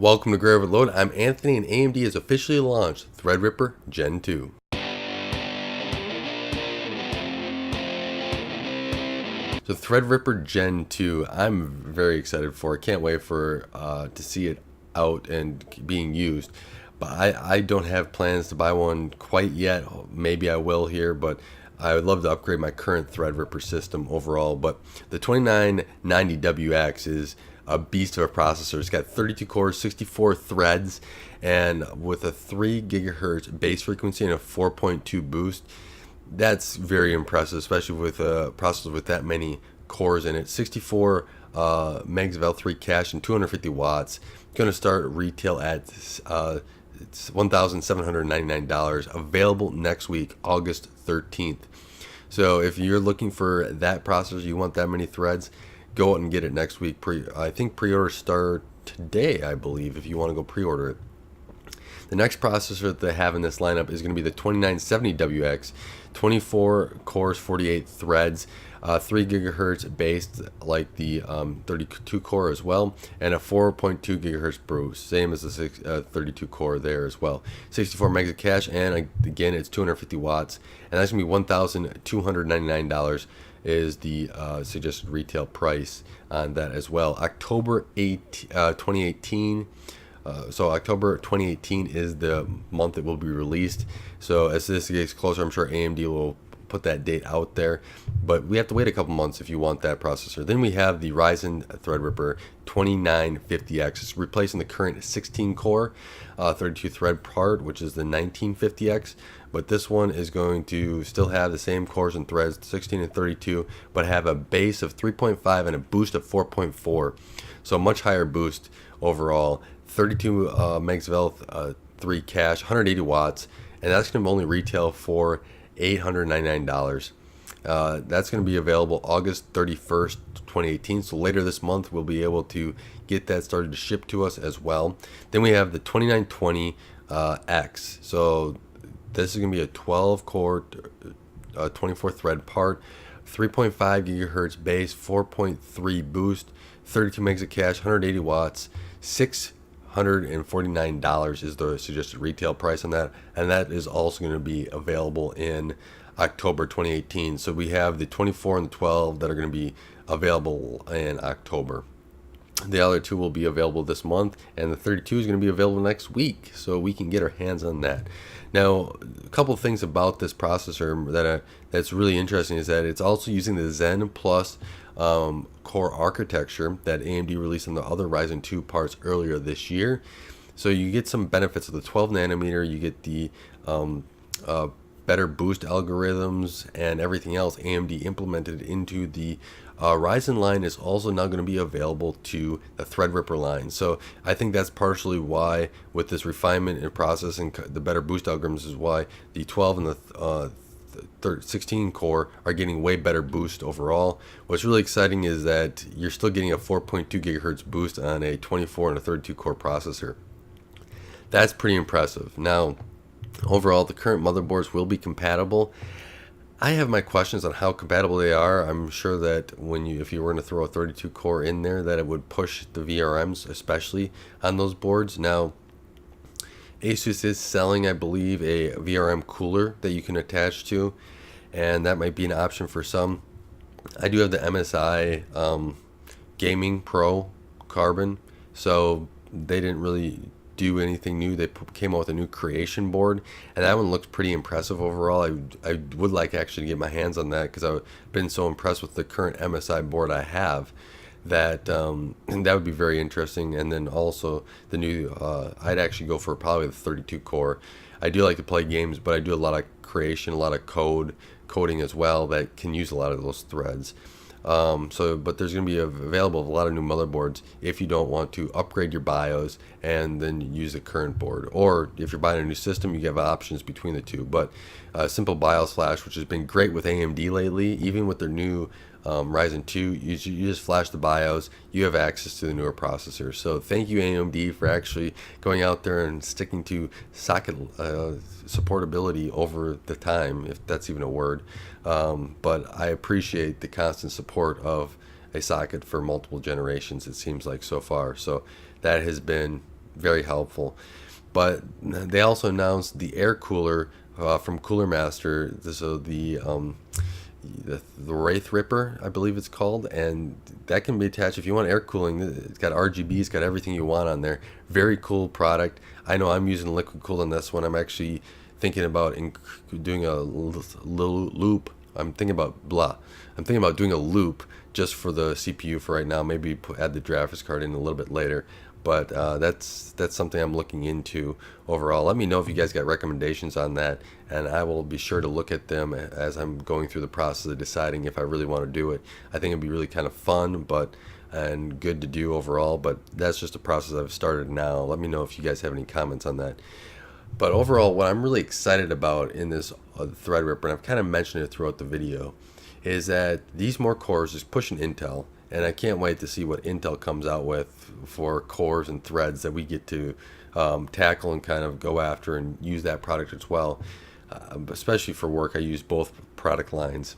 Welcome to Graya Overload. I'm Anthony, and AMD has officially launched Threadripper Gen 2. So Threadripper Gen 2, I'm very excited for. I can't wait for to see it out and being used. But I don't have plans to buy one quite yet. Maybe I will here, but I would love to upgrade my current Threadripper system overall. But the 2990WX is a beast of a processor. It's got 32 cores, 64 threads, and with a 3 gigahertz base frequency and a 4.2 boost. That's very impressive, especially with a processor with that many cores in it. 64 megs of L3 cache and 250 watts. Going to start retail at it's $1,799. Available next week, August 13th. So if you're looking for that processor, you want that many threads, go out and get it next week. I think pre-orders start today, I believe, if you want to go pre-order it. The next processor that they have in this lineup is going to be the 2970WX, 24 cores, 48 threads, 3 gigahertz based like the 32 core as well, and a 4.2 gigahertz boost, same as the 32 core there as well. 64 megs of cache, and again it's 250 watts, and that's going to be $1,299 is the suggested retail price on that as well. October 2018. So October 2018 is the month it will be released. So as this gets closer, I'm sure AMD will put that date out there. But we have to wait a couple months if you want that processor. Then we have the Risin Threadripper 2950X. It's replacing the current 16 core 32 thread part, which is the 1950X. But this one is going to still have the same cores and threads, 16 and 32, but have a base of 3.5 and a boost of 4.4. So a much higher boost overall. 32 megs of L3 cache, 180 watts, and that's going to only retail for $899. That's going to be available August 31st, 2018. So later this month, we'll be able to get that started to ship to us as well. Then we have the 2920X. So this is going to be a 12 core, 24 thread part, 3.5 gigahertz base, 4.3 boost, 32 megs of cache, 180 watts, $649 is the suggested retail price on that, and that is also going to be available in October 2018. So we have the 24 and the 12 that are going to be available in October. The other two will be available this month, and the 32 is going to be available next week, so we can get our hands on that. Now, a couple of things about this processor that's really interesting is that it's also using the Zen Plus core architecture that AMD released on the other Ryzen 2 parts earlier this year. So you get some benefits of the 12 nanometer, you get the better boost algorithms and everything else AMD implemented into the Ryzen line is also now going to be available to the Threadripper line. So I think that's partially why, with this refinement in processing, the better boost algorithms is why the 12 and the 16 core are getting way better boost overall. What's really exciting is that you're still getting a 4.2 gigahertz boost on a 24 and a 32 core processor. That's pretty impressive. Now, overall, the current motherboards will be compatible. I have my questions on how compatible they are. I'm sure that if you were going to throw a 32 core in there, that it would push the VRMs, especially on those boards. Now, Asus is selling, I believe, a VRM cooler that you can attach to, and that might be an option for some. I do have the MSI Gaming Pro Carbon, so they didn't really do anything new. They came out with a new creation board, and that one looks pretty impressive overall. I would like actually to get my hands on that because I've been so impressed with the current MSI board I have that and that would be very interesting. And then also the new I'd actually go for probably the 32 core. I do like to play games, but I do a lot of creation, a lot of coding as well that can use a lot of those threads. But there's going to be available a lot of new motherboards if you don't want to upgrade your BIOS and then use the current board. Or if you're buying a new system, you have options between the two. But simple BIOS flash, which has been great with AMD lately, even with their new Ryzen 2, you just flash the BIOS, you have access to the newer processor. So thank you AMD for actually going out there and sticking to socket supportability over the time, if that's even a word. But I appreciate the constant support of a socket for multiple generations, it seems like so far. So that has been very helpful. But they also announced the air cooler from Cooler Master. So the Threadripper, I believe it's called, and that can be attached if you want air cooling. It's got RGB, it's got everything you want on there. Very cool product. I know I'm using liquid cool on this one. I'm actually thinking about doing a loop. I'm thinking about doing a loop just for the CPU for right now. Maybe add the graphics card in a little bit later. But that's something I'm looking into overall. Let me know if you guys got recommendations on that, and I will be sure to look at them as I'm going through the process of deciding if I really want to do it. I think it'd be really kind of fun, and good to do overall. But that's just a process I've started now. Let me know if you guys have any comments on that. But overall, what I'm really excited about in this Threadripper, and I've kind of mentioned it throughout the video, is that these more cores is pushing Intel. And I can't wait to see what Intel comes out with for cores and threads that we get to tackle and kind of go after and use that product as well. Especially for work, I use both product lines,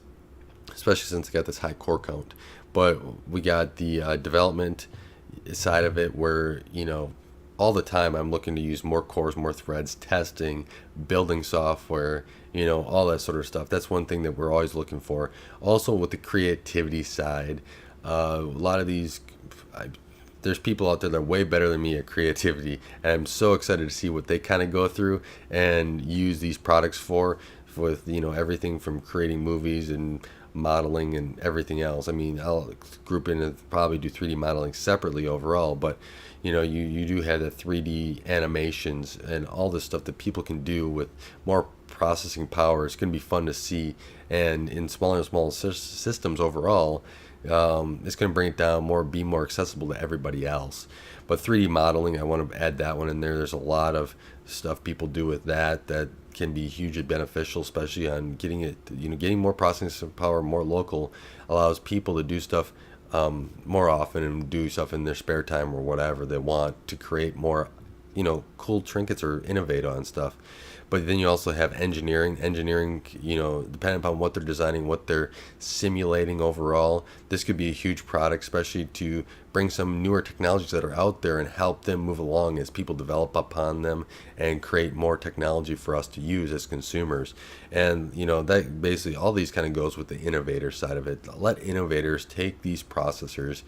especially since I got this high core count. But we got the development side of it where, all the time I'm looking to use more cores, more threads, testing, building software, all that sort of stuff. That's one thing that we're always looking for. Also with the creativity side, a lot of these, there's people out there that are way better than me at creativity, and I'm so excited to see what they kind of go through and use these products for, with everything from creating movies and modeling and everything else. I mean, I'll group in and probably do 3D modeling separately overall, but you do have the 3D animations and all this stuff that people can do with more processing power. It's going to be fun to see, and in smaller and smaller systems overall, it's going to bring it down be more accessible to everybody else. But 3D modeling, I want to add that one in there. There's a lot of stuff people do with that can be hugely beneficial, especially on getting more processing power, more local, allows people to do stuff more often and do stuff in their spare time or whatever they want to create more, cool trinkets or innovate on stuff. But then you also have engineering, depending upon what they're designing, what they're simulating overall. This could be a huge product, especially to bring some newer technologies that are out there and help them move along as people develop upon them and create more technology for us to use as consumers. And, that basically all these kind of goes with the innovator side of it. Let innovators take these processors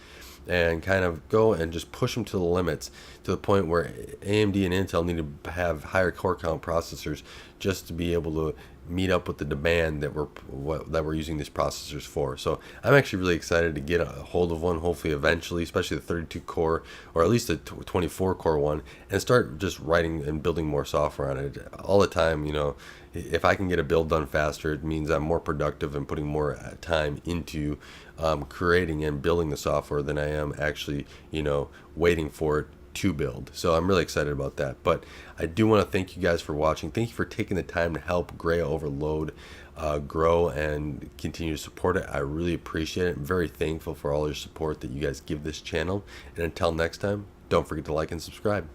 and kind of go and just push them to the limits, to the point where AMD and Intel need to have higher core count processors just to be able to meet up with the demand that we're using these processors for. So I'm actually really excited to get a hold of one, hopefully eventually, especially the 32 core or at least the 24 core one, and start just writing and building more software on it all the time. If I can get a build done faster, it means I'm more productive and putting more time into creating and building the software than I am actually, waiting for it to build. So I'm really excited about that. But I do want to thank you guys for watching. Thank you for taking the time to help Graya Overload grow and continue to support it. I really appreciate it. I'm very thankful for all your support that you guys give this channel. And until next time, don't forget to like and subscribe.